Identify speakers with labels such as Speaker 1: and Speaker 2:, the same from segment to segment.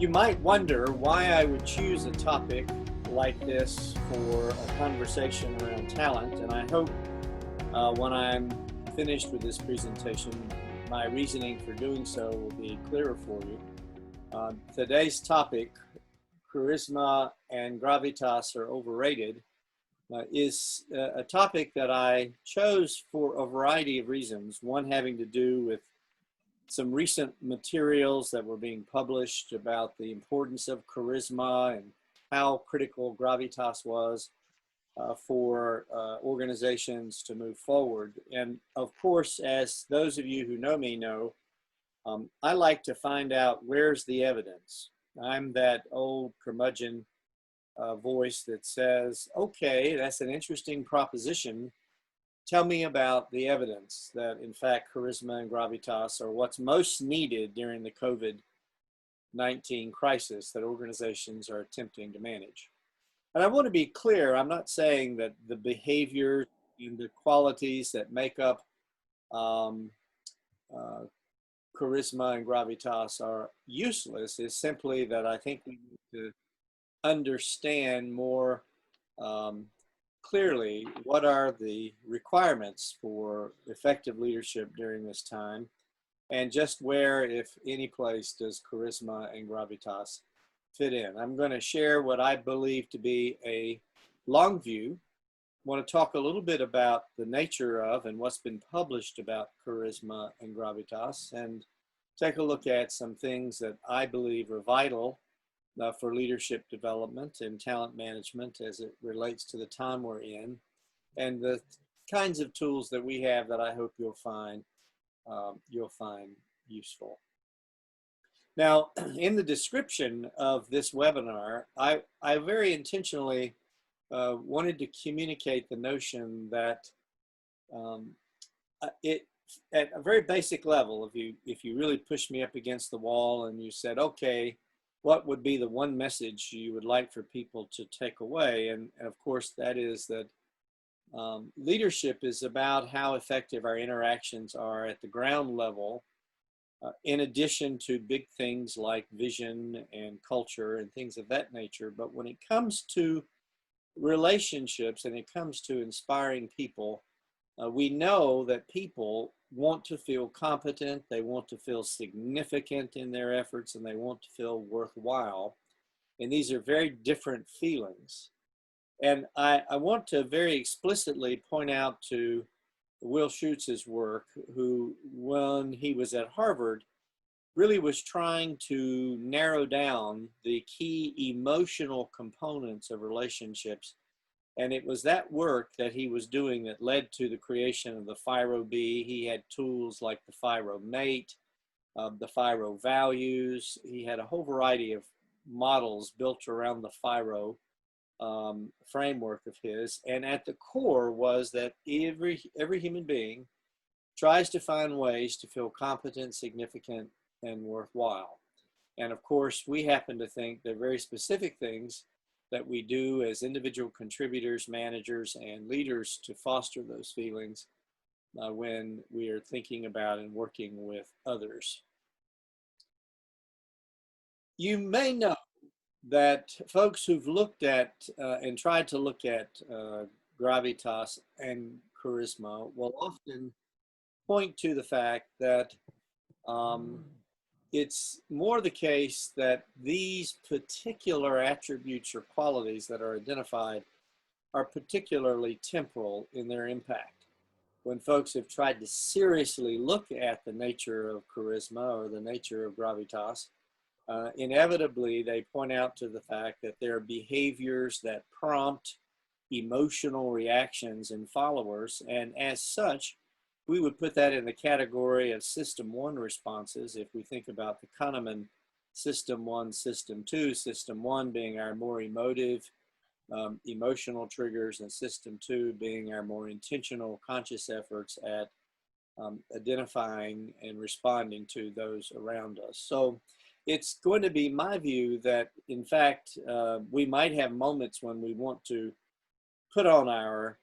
Speaker 1: You might wonder why I would choose a topic like this for a conversation around talent, and I hope when I'm finished with this presentation, my reasoning for doing so will be clearer for you. Today's topic, charisma and gravitas are overrated, is a topic that I chose for a variety of reasons, one having to do with some recent materials that were being published about the importance of charisma and how critical gravitas was for organizations to move forward. And of course, as those of you who know me know, I like to find out where's the evidence. I'm that old curmudgeon voice that says, okay, that's an interesting proposition. Tell me about the evidence that, in fact, charisma and gravitas are what's most needed during the COVID-19 crisis that organizations are attempting to manage. And I want to be clear, I'm not saying that the behavior and the qualities that make up charisma and gravitas are useless. It's simply that I think we need to understand more clearly what are the requirements for effective leadership during this time, and just where, if any place, does charisma and gravitas fit in. I'm going to share what I believe to be a long view. I want to talk a little bit about the nature of and what's been published about charisma and gravitas, and take a look at some things that I believe are vital for leadership development and talent management as it relates to the time we're in, and the kinds of tools that we have that I hope you'll find useful. Now, in the description of this webinar, I very intentionally wanted to communicate the notion that at a very basic level, if you really pushed me up against the wall and you said, okay, what would be the one message you would like for people to take away? And of course, that is that leadership is about how effective our interactions are at the ground level, in addition to big things like vision and culture and things of that nature. But when it comes to relationships and it comes to inspiring people, we know that people want to feel competent, they want to feel significant in their efforts, and they want to feel worthwhile. And these are very different feelings. And I want to very explicitly point out to Will Schutz's work, who, when he was at Harvard, really was trying to narrow down the key emotional components of relationships. And it was that work that he was doing that led to the creation of the FIRO B. He had tools like the FIRO Mate, the FIRO Values. He had a whole variety of models built around the FIRO framework of his. And at the core was that every human being tries to find ways to feel competent, significant, and worthwhile. And of course, we happen to think they're very specific things that we do as individual contributors, managers, and leaders to foster those feelings when we are thinking about and working with others. You may know that folks who've looked at and tried to look at gravitas and charisma will often point to the fact that it's more the case that these particular attributes or qualities that are identified are particularly temporal in their impact. When folks have tried to seriously look at the nature of charisma or the nature of gravitas, inevitably they point out to the fact that there are behaviors that prompt emotional reactions in followers, and as such, we would put that in the category of system 1 responses if we think about the Kahneman system 1, system 2, system 1 being our more emotive, emotional triggers, and system 2 being our more intentional, conscious efforts at identifying and responding to those around us. So it's going to be my view that, in fact, we might have moments when we want to put on our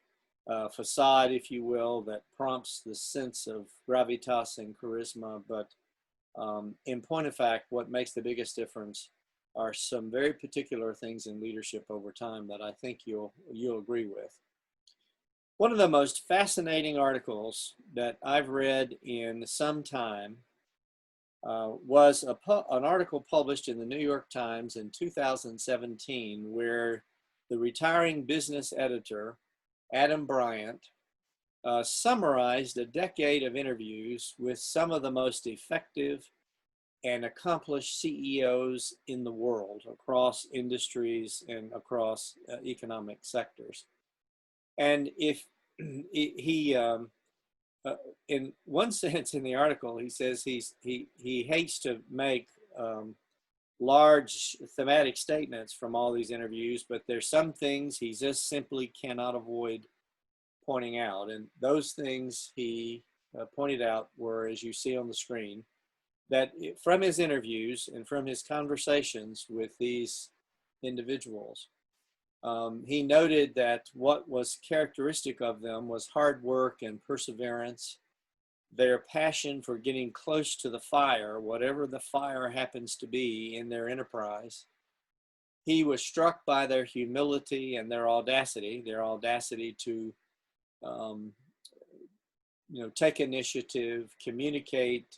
Speaker 1: facade, if you will, that prompts the sense of gravitas and charisma. But in point of fact, what makes the biggest difference are some very particular things in leadership over time that I think you'll agree with. One of the most fascinating articles that I've read in some time was an article published in the New York Times in 2017, where the retiring business editor, Adam Bryant, summarized a decade of interviews with some of the most effective and accomplished CEOs in the world across industries and across economic sectors. And if he, in one sense in the article, he says he hates to make large thematic statements from all these interviews, but there's some things he just simply cannot avoid pointing out. And those things he pointed out were, as you see on the screen, that from his interviews and from his conversations with these individuals, he noted that what was characteristic of them was hard work and perseverance, their passion for getting close to the fire, whatever the fire happens to be in their enterprise. He was struck by their humility and their audacity to take initiative, communicate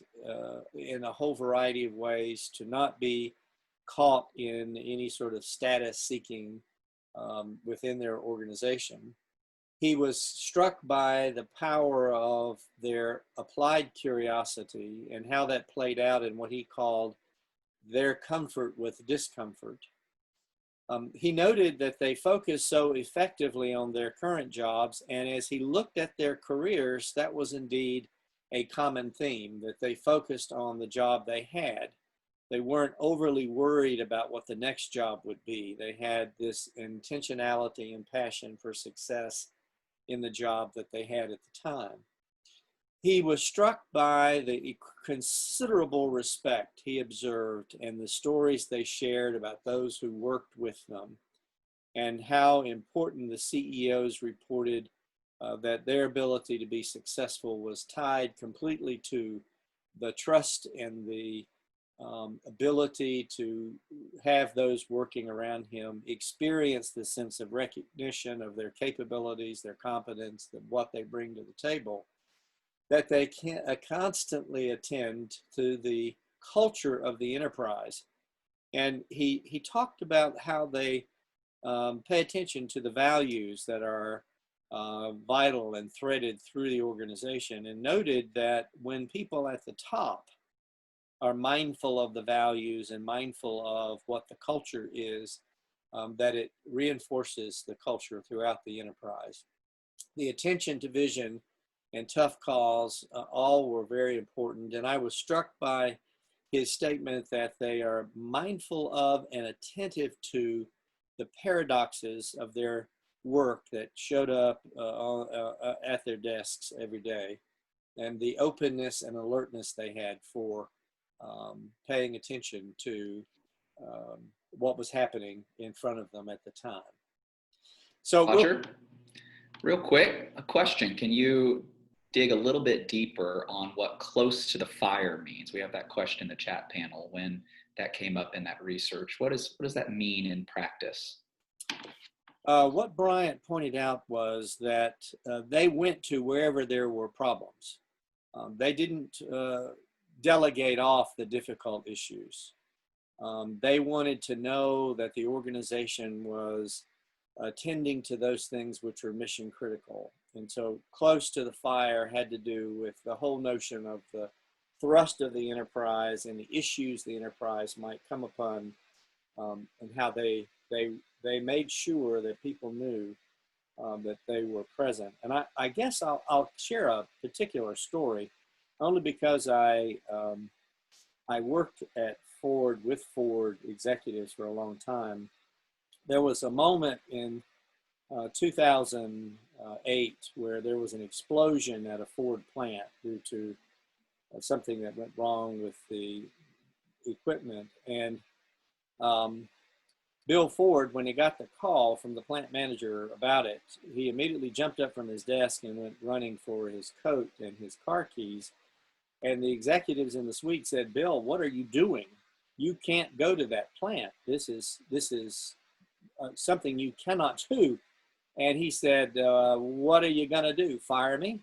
Speaker 1: in a whole variety of ways, to not be caught in any sort of status seeking within their organization. He was struck by the power of their applied curiosity and how that played out in what he called their comfort with discomfort. He noted that they focused so effectively on their current jobs, and as he looked at their careers, that was indeed a common theme, that they focused on the job they had. They weren't overly worried about what the next job would be. They had this intentionality and passion for success in the job that they had at the time. He was struck by the considerable respect he observed and the stories they shared about those who worked with them, and how important the CEOs reported that their ability to be successful was tied completely to the trust and the ability to have those working around him experience the sense of recognition of their capabilities, their competence, what they bring to the table, that they can constantly attend to the culture of the enterprise. And he talked about how they pay attention to the values that are vital and threaded through the organization, and noted that when people at the top are mindful of the values and mindful of what the culture is, that it reinforces the culture throughout the enterprise. The attention to vision and tough calls all were very important. And I was struck by his statement that they are mindful of and attentive to the paradoxes of their work that showed up at their desks every day, and the openness and alertness they had for paying attention to what was happening in front of them at the time. So,
Speaker 2: Roger, real quick, a question. Can you dig a little bit deeper on what close to the fire means? We have that question in the chat panel when that came up in that research. What does that mean in practice?
Speaker 1: What Bryant pointed out was that they went to wherever there were problems. They didn't delegate off the difficult issues. They wanted to know that the organization was attending to those things which are mission critical. And so close to the fire had to do with the whole notion of the thrust of the enterprise and the issues the enterprise might come upon, and how they made sure that people knew that they were present. And I guess I'll share a particular story, only because I worked at Ford with Ford executives for a long time. There was a moment in 2008 where there was an explosion at a Ford plant due to something that went wrong with the equipment. And Bill Ford, when he got the call from the plant manager about it, he immediately jumped up from his desk and went running for his coat and his car keys. And the executives in the suite said, "Bill, what are you doing?" you can't go to that plant. This is something you cannot do. And he said, what are you going to do? Fire me?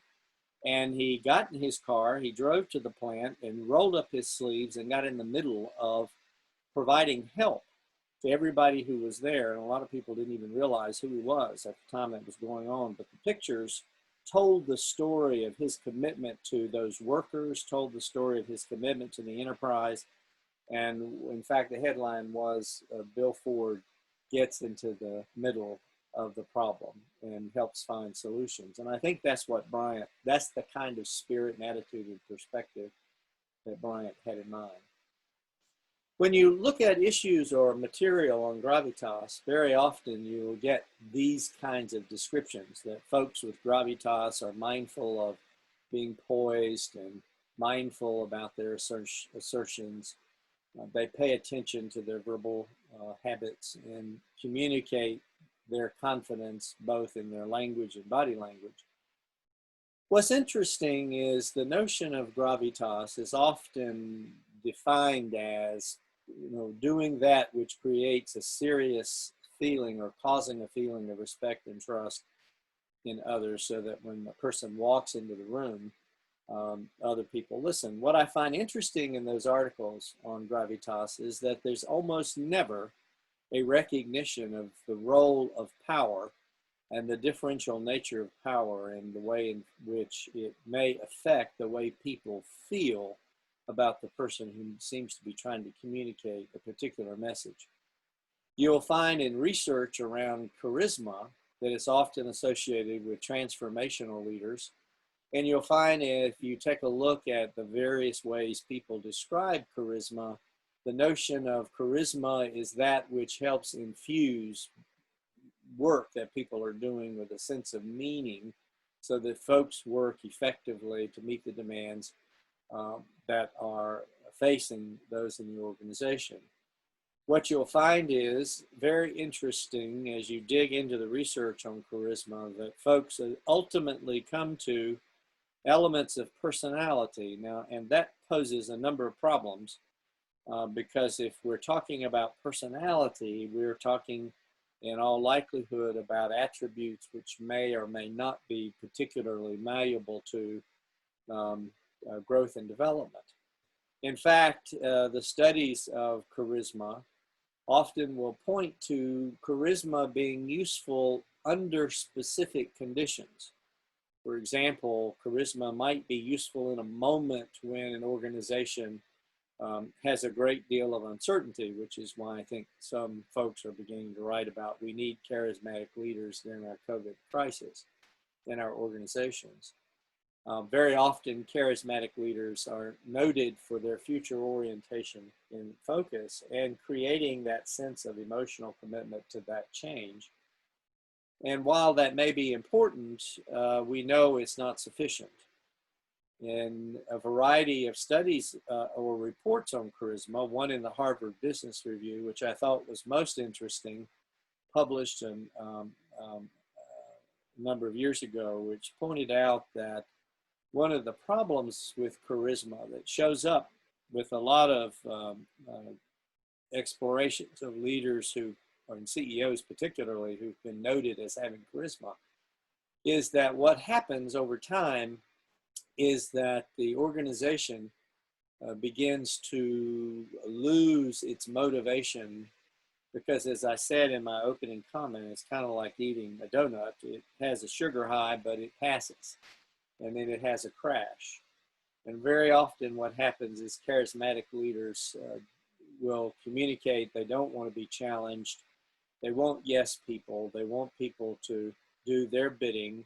Speaker 1: And he got in his car, he drove to the plant and rolled up his sleeves and got in the middle of providing help to everybody who was there. And a lot of people didn't even realize who he was at the time that was going on. But the pictures told the story of his commitment to those workers, told the story of his commitment to the enterprise. And in fact, the headline was Bill Ford gets into the middle of the problem and helps find solutions. And I think that's what Bryant, that's the kind of spirit and attitude and perspective that Bryant had in mind. When you look at issues or material on Gravitas, very often you will get these kinds of descriptions that folks with Gravitas are mindful of being poised and mindful about their assertions. They pay attention to their verbal habits and communicate their confidence both in their language and body language. What's interesting is the notion of gravitas is often defined as, doing that which creates a serious feeling or causing a feeling of respect and trust in others, so that when a person walks into the room, other people listen. What I find interesting in those articles on gravitas is that there's almost never a recognition of the role of power and the differential nature of power and the way in which it may affect the way people feel about the person who seems to be trying to communicate a particular message. You'll find in research around charisma that it's often associated with transformational leaders. And you'll find if you take a look at the various ways people describe charisma, the notion of charisma is that which helps infuse work that people are doing with a sense of meaning so that folks work effectively to meet the demands that are facing those in the organization. What you'll find is very interesting as you dig into the research on charisma that folks ultimately come to elements of personality. Now, and that poses a number of problems because if we're talking about personality, we're talking in all likelihood about attributes which may or may not be particularly malleable to growth and development. In fact, the studies of charisma often will point to charisma being useful under specific conditions. For example, charisma might be useful in a moment when an organization has a great deal of uncertainty, which is why I think some folks are beginning to write about we need charismatic leaders during our COVID crisis in our organizations. Very often, charismatic leaders are noted for their future orientation and focus and creating that sense of emotional commitment to that change. And while that may be important, we know it's not sufficient. In a variety of studies or reports on charisma, one in the Harvard Business Review, which I thought was most interesting, published a number of years ago, which pointed out that one of the problems with charisma that shows up with a lot of explorations of leaders who, and CEOs particularly, who've been noted as having charisma, is that what happens over time is that the organization begins to lose its motivation because, as I said in my opening comment, it's kind of like eating a donut. It has a sugar high, but it passes, and then it has a crash. And very often what happens is charismatic leaders will communicate they don't want to be challenged. They won't yes people. They want people to do their bidding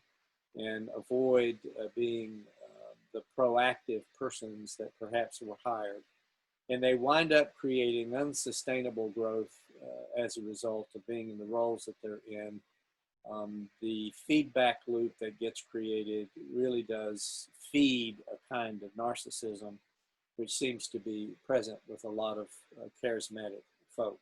Speaker 1: and avoid being the proactive persons that perhaps were hired. And they wind up creating unsustainable growth as a result of being in the roles that they're in. The feedback loop that gets created really does feed a kind of narcissism, which seems to be present with a lot of charismatic folk.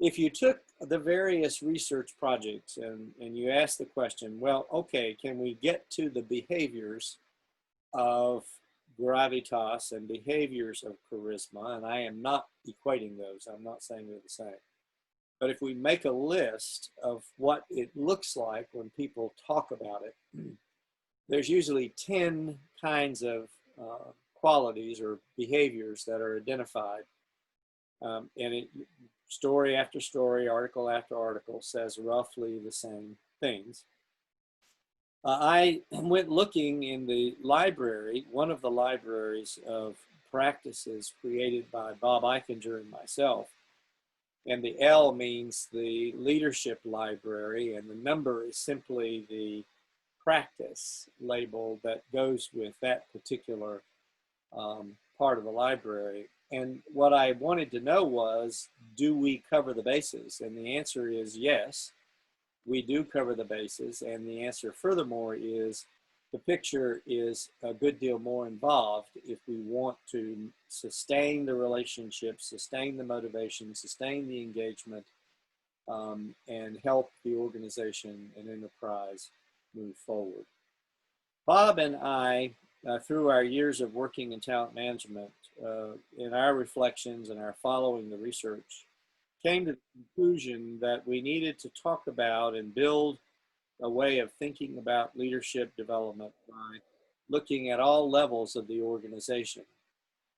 Speaker 1: If you took the various research projects and you asked the question, well, okay, can we get to the behaviors of gravitas and behaviors of charisma, and I am not equating those. I'm not saying they're the same. But if we make a list of what it looks like when people talk about it, there's usually 10 kinds of qualities or behaviors that are identified. And story after story, article after article says roughly the same things. I went looking in the library, one of the libraries of practices created by Bob Eichinger and myself. And the L means the leadership library, and the number is simply the practice label that goes with that particular part of the library. And what I wanted to know was, do we cover the bases? And the answer is yes, we do cover the bases. And the answer furthermore is the picture is a good deal more involved if we want to sustain the relationship, sustain the motivation, sustain the engagement, and help the organization and enterprise move forward. Bob and I, through our years of working in talent management, in our reflections and our following the research, came to the conclusion that we needed to talk about and build a way of thinking about leadership development by looking at all levels of the organization,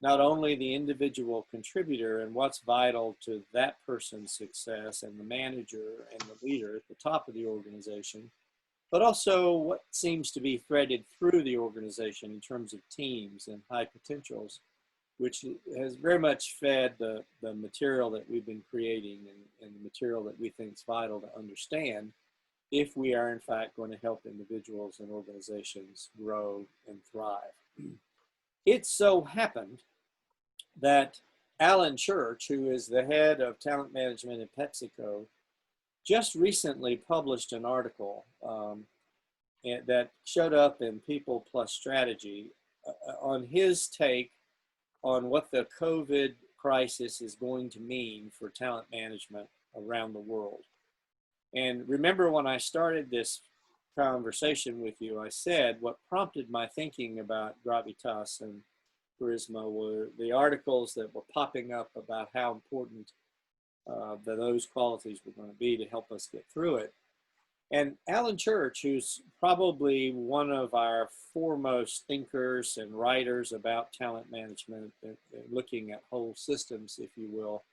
Speaker 1: not only the individual contributor and what's vital to that person's success and the manager and the leader at the top of the organization, but also what seems to be threaded through the organization in terms of teams and high potentials, which has very much fed the material that we've been creating and the material that we think is vital to understand if we are in fact going to help individuals and organizations grow and thrive. It so happened that Alan Church, who is the head of talent management at PepsiCo, just recently published an article that showed up in People Plus Strategy on his take on what the COVID crisis is going to mean for talent management around the world. And remember, when I started this conversation with you, I said what prompted my thinking about gravitas and charisma were the articles that were popping up about how important those qualities were going to be to help us get through it. And Alan Church, who's probably one of our foremost thinkers and writers about talent management, and looking at whole systems, if you will,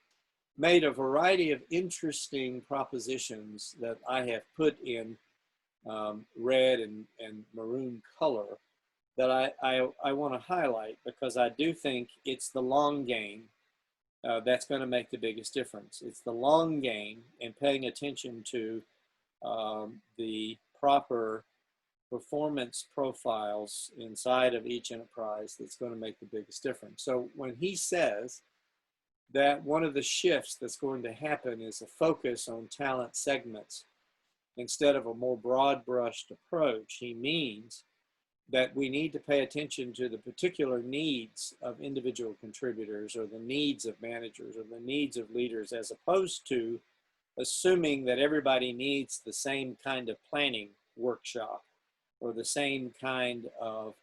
Speaker 1: made a variety of interesting propositions that I have put in red and maroon color that I want to highlight, because I do think it's the long game that's going to make the biggest difference. It's the long game and paying attention to the proper performance profiles inside of each enterprise that's going to make the biggest difference. So when he says that one of the shifts that's going to happen is a focus on talent segments instead of a more broad-brushed approach, he means that we need to pay attention to the particular needs of individual contributors or the needs of managers or the needs of leaders, as opposed to assuming that everybody needs the same kind of planning workshop or the same kind of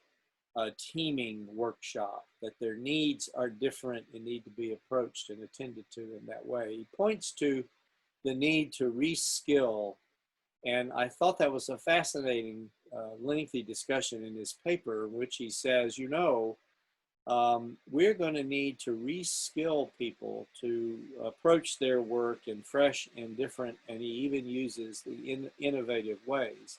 Speaker 1: teaming workshop, that their needs are different and need to be approached and attended to in that way. He points to the need to reskill, and I thought that was a fascinating, lengthy discussion in his paper, in which he says, you know, we're going to need to reskill people to approach their work in fresh and different, and he even uses the innovative ways,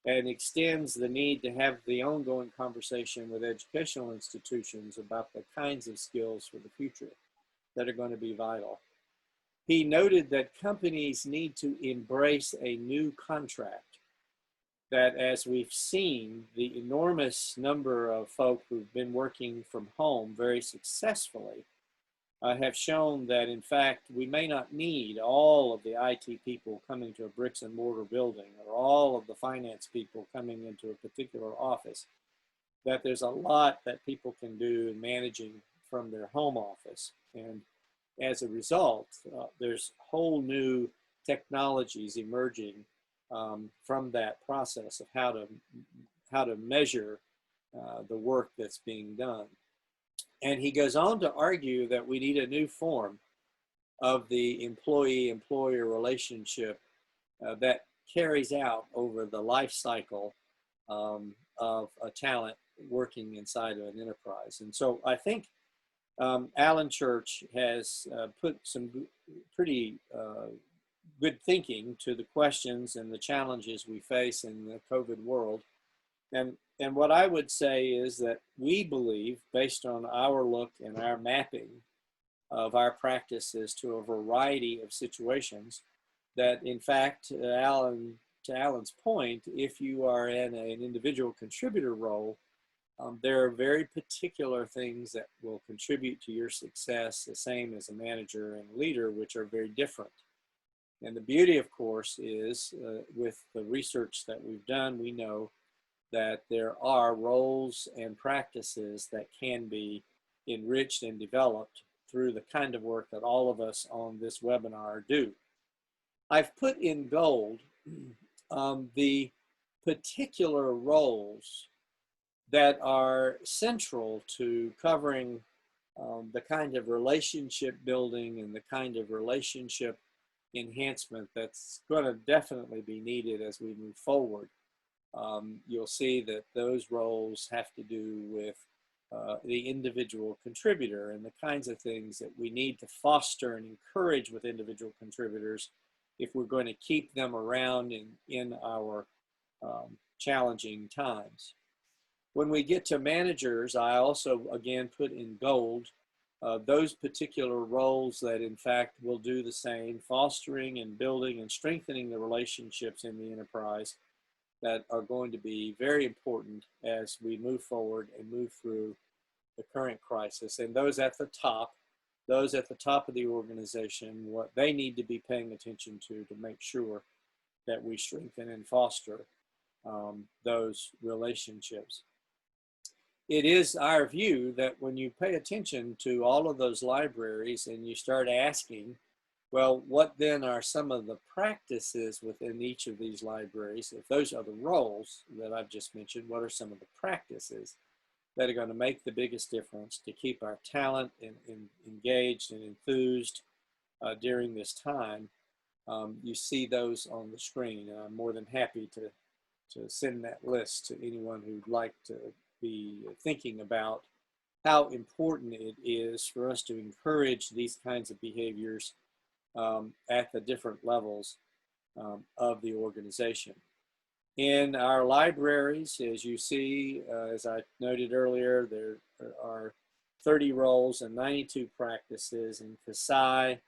Speaker 1: and extends the need to have the ongoing conversation with educational institutions about the kinds of skills for the future that are going to be vital. He noted that companies need to embrace a new contract, that as we've seen, the enormous number of folk who've been working from home very successfully have shown that, in fact, we may not need all of the IT people coming to a bricks and mortar building or all of the finance people coming into a particular office, that there's a lot that people can do in managing from their home office. And as a result, there's whole new technologies emerging from that process of how to measure the work that's being done. And he goes on to argue that we need a new form of the employee-employer relationship that carries out over the life cycle of a talent working inside of an enterprise. And so I think Alan Church has put some pretty good thinking to the questions and the challenges we face in the COVID world. And what I would say is that we believe, based on our look and our mapping of our practices to a variety of situations, that in fact, to Alan's point, if you are in an individual contributor role, there are very particular things that will contribute to your success, the same as a manager and leader, which are very different. And the beauty, of course, is with the research that we've done, we know that there are roles and practices that can be enriched and developed through the kind of work that all of us on this webinar do. I've put in gold the particular roles that are central to covering the kind of relationship building and the kind of relationship enhancement that's going to definitely be needed as we move forward. You'll see that those roles have to do with the individual contributor and the kinds of things that we need to foster and encourage with individual contributors if we're going to keep them around in our challenging times. When we get to managers, I also again put in gold those particular roles that in fact will do the same, fostering and building and strengthening the relationships in the enterprise that are going to be very important as we move forward and move through the current crisis. And those at the top of the organization, what they need to be paying attention to make sure that we strengthen and foster those relationships. It is our view that when you pay attention to all of those libraries and you start asking, well, what then are some of the practices within each of these libraries? If those are the roles that I've just mentioned, what are some of the practices that are going to make the biggest difference to keep our talent engaged and enthused during this time? You see those on the screen. I'm more than happy to send that list to anyone who'd like to be thinking about how important it is for us to encourage these kinds of behaviors at the different levels of the organization. In our libraries, as you see, as I noted earlier, there are 30 roles and 92 practices. In CASI,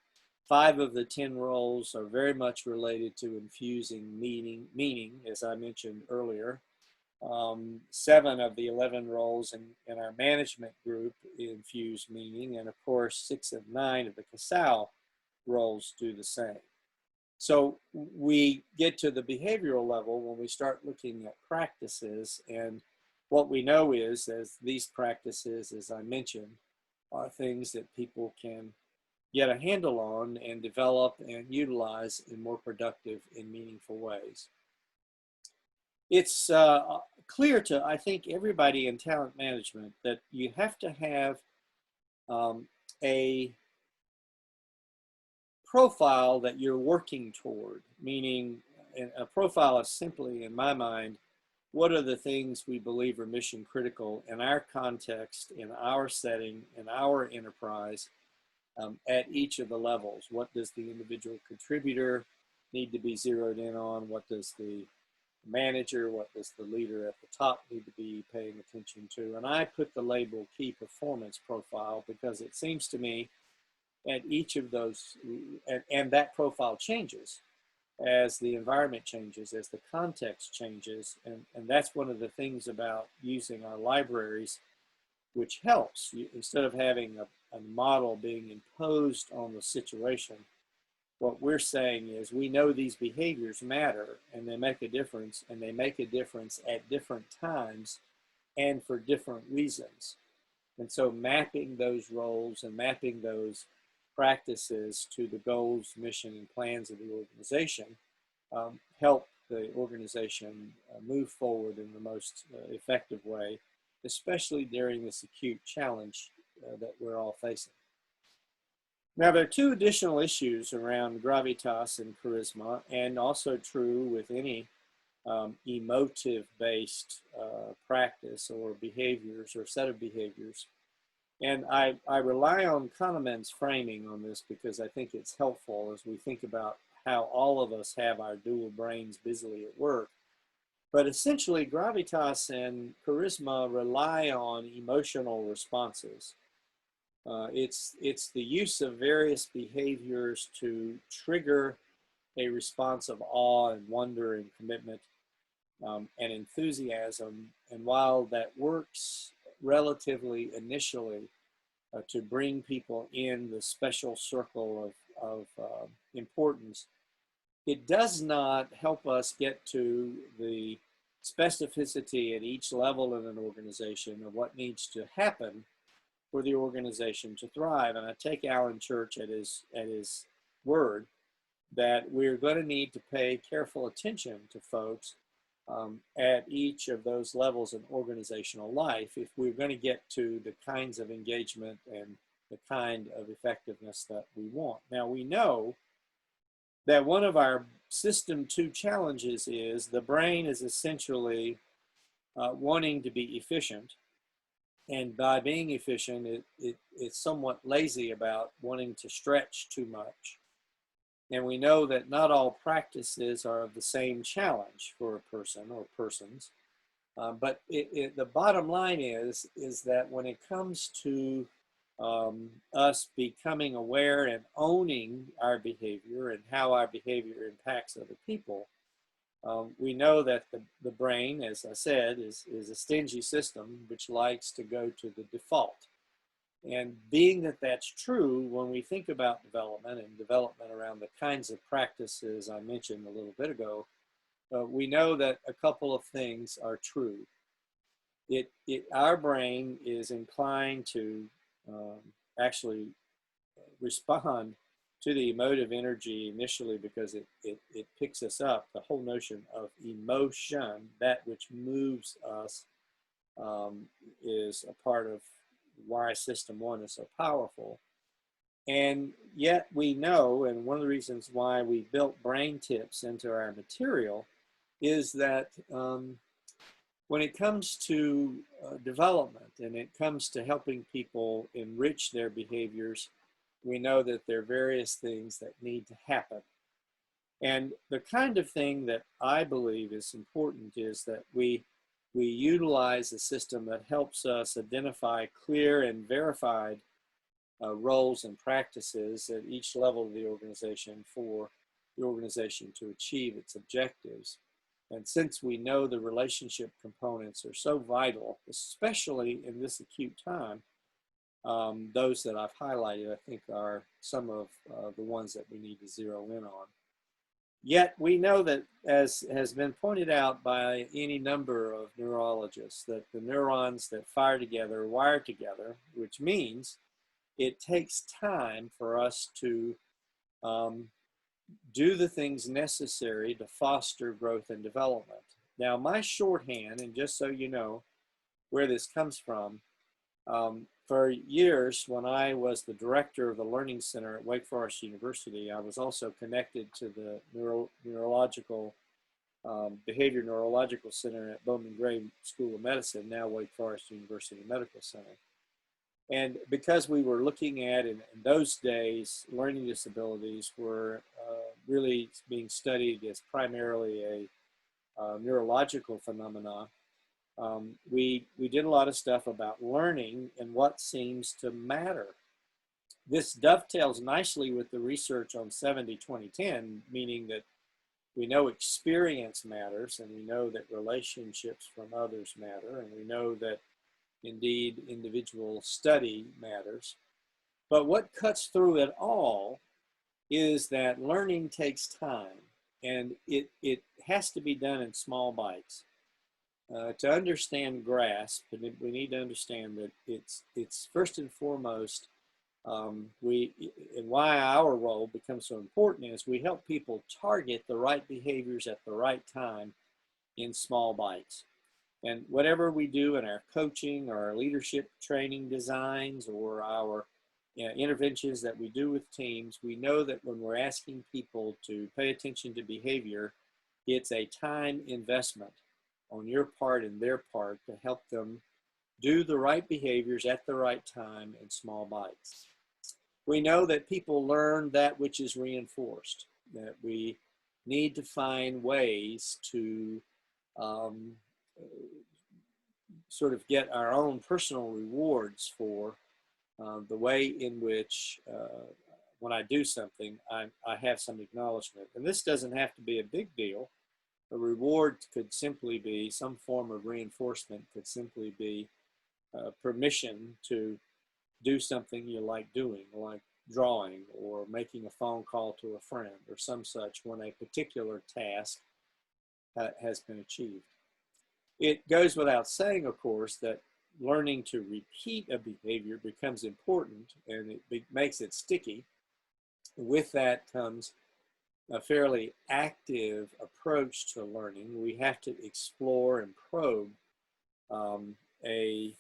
Speaker 1: 5 of the 10 roles are very much related to infusing meaning, as I mentioned earlier. 7 of the 11 roles in our management group infuse meaning, and of course 6 of 9 of the CASAL roles do the same. So we get to the behavioral level when we start looking at practices, and what we know is, as these practices, as I mentioned, are things that people can get a handle on and develop and utilize in more productive and meaningful ways. It's clear to, I think, everybody in talent management that you have to have a profile that you're working toward, meaning a profile is simply, in my mind, what are the things we believe are mission critical in our context, in our setting, in our enterprise, at each of the levels. What does the individual contributor need to be zeroed in on? What does the manager, what does the leader at the top need to be paying attention to? And I put the label key performance profile because it seems to me at each of those, and that profile changes as the environment changes, as the context changes, and that's one of the things about using our libraries, which helps. Instead of having a model being imposed on the situation, what we're saying is we know these behaviors matter and they make a difference, and they make a difference at different times and for different reasons. And so mapping those roles and mapping those practices to the goals, mission, and plans of the organization help the organization move forward in the most effective way especially during this acute challenge that we're all facing. Now, there are two additional issues around gravitas and charisma, and also true with any emotive-based practice or behaviors or set of behaviors. And I rely on Kahneman's framing on this because I think it's helpful as we think about how all of us have our dual brains busily at work. But essentially, gravitas and charisma rely on emotional responses. It's the use of various behaviors to trigger a response of awe and wonder and commitment and enthusiasm. And while that works relatively initially to bring people in the special circle of importance, it does not help us get to the specificity at each level in an organization of what needs to happen for the organization to thrive. And I take Alan Church at his word that we're going to need to pay careful attention to folks at each of those levels in organizational life if we're going to get to the kinds of engagement and the kind of effectiveness that we want. Now, we know that one of our system 2 challenges is the brain is essentially wanting to be efficient. And by being efficient, it's somewhat lazy about wanting to stretch too much. And we know that not all practices are of the same challenge for a person or persons. But the bottom line is that when it comes to us becoming aware and owning our behavior and how our behavior impacts other people, we know that the brain, as I said, is a stingy system which likes to go to the default. And being that that's true, when we think about development and development around the kinds of practices I mentioned a little bit ago, we know that a couple of things are true. Our brain is inclined to actually respond to the emotive energy initially because it picks us up. The whole notion of emotion, that which moves us, is a part of why System 1 is so powerful. And yet we know, and one of the reasons why we built brain tips into our material is that when it comes to development and it comes to helping people enrich their behaviors, we know that there are various things that need to happen. And the kind of thing that I believe is important is that we utilize a system that helps us identify clear and verified roles and practices at each level of the organization for the organization to achieve its objectives. And since we know the relationship components are so vital, especially in this acute time, those that I've highlighted, I think, are some of the ones that we need to zero in on. Yet we know that, as has been pointed out by any number of neurologists, that the neurons that fire together wire together, which means it takes time for us to do the things necessary to foster growth and development. Now, my shorthand, and just so you know where this comes from, for years, when I was the director of the Learning Center at Wake Forest University, I was also connected to the Behavior Neurological Center at Bowman Gray School of Medicine, now Wake Forest University Medical Center. And because we were looking at, in those days, learning disabilities were really being studied as primarily a neurological phenomenon, we did a lot of stuff about learning and what seems to matter. This dovetails nicely with the research on 70-20-10, meaning that we know experience matters, and we know that relationships from others matter, and we know that indeed individual study matters. But what cuts through it all is that learning takes time, and it has to be done in small bites. To understand grasp, and we need to understand that it's first and foremost, and why our role becomes so important is we help people target the right behaviors at the right time in small bites. And whatever we do in our coaching or our leadership training designs or our interventions that we do with teams, we know that when we're asking people to pay attention to behavior, it's a time investment on your part and their part to help them do the right behaviors at the right time in small bites. We know that people learn that which is reinforced, that we need to find ways to um, sort of get our own personal rewards for the way in which when I do something, I have some acknowledgement. And this doesn't have to be a big deal. A reward could simply be some form of reinforcement, could simply be permission to do something you like doing, like drawing or making a phone call to a friend or some such when a particular task has been achieved. It goes without saying, of course, that learning to repeat a behavior becomes important and it makes it sticky. With that comes a fairly active approach to learning. We have to explore and probe a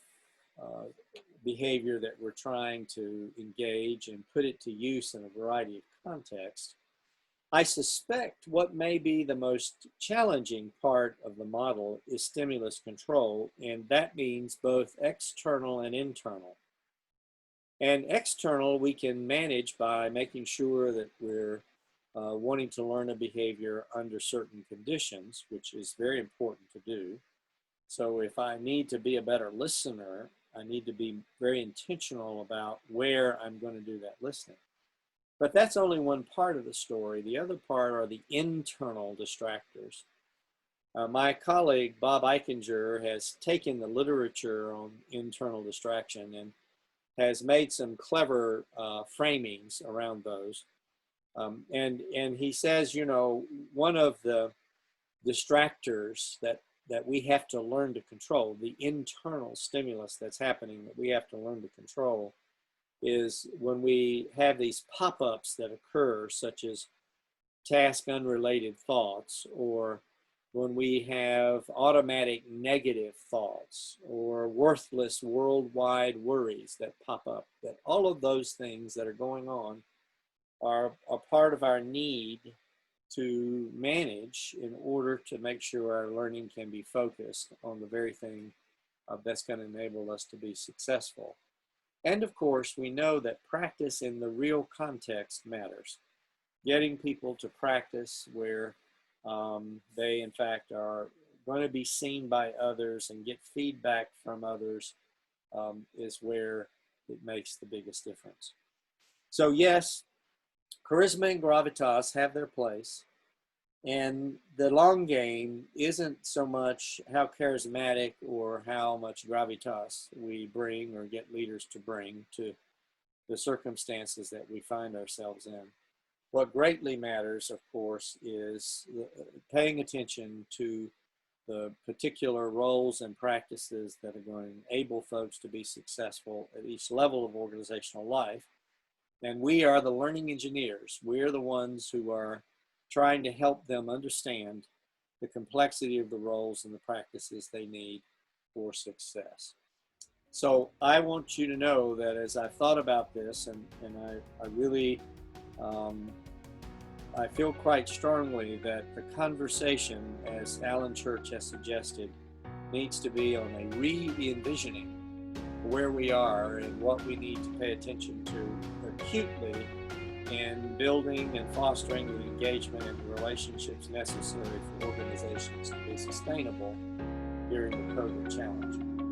Speaker 1: behavior that we're trying to engage and put it to use in a variety of contexts. I suspect what may be the most challenging part of the model is stimulus control, and that means both external and internal. And external we can manage by making sure that we're wanting to learn a behavior under certain conditions, which is very important to do. So if I need to be a better listener, I need to be very intentional about where I'm going to do that listening. But that's only one part of the story. The other part are the internal distractors. My colleague, Bob Eichinger, has taken the literature on internal distraction and has made some clever framings around those. And he says, you know, one of the distractors that we have to learn to control, the internal stimulus that's happening that we have to learn to control, is when we have these pop-ups that occur, such as task unrelated thoughts, or when we have automatic negative thoughts or worthless worldwide worries that pop up, that all of those things that are going on are part of our need to manage in order to make sure our learning can be focused on the very thing that's going to enable us to be successful. And of course, we know that practice in the real context matters. Getting people to practice where they, in fact, are going to be seen by others and get feedback from others is where it makes the biggest difference. So yes, charisma and gravitas have their place. And the long game isn't so much how charismatic or how much gravitas we bring or get leaders to bring to the circumstances that we find ourselves in. What greatly matters, of course, is paying attention to the particular roles and practices that are going to enable folks to be successful at each level of organizational life. And we are the learning engineers. We're the ones who are trying to help them understand the complexity of the roles and the practices they need for success. So I want you to know that as I've thought about this, and I really, I feel quite strongly that the conversation, as Alan Church has suggested, needs to be on a re-envisioning where we are and what we need to pay attention to acutely in building and fostering the engagement and the relationships necessary for organizations to be sustainable during the COVID challenge.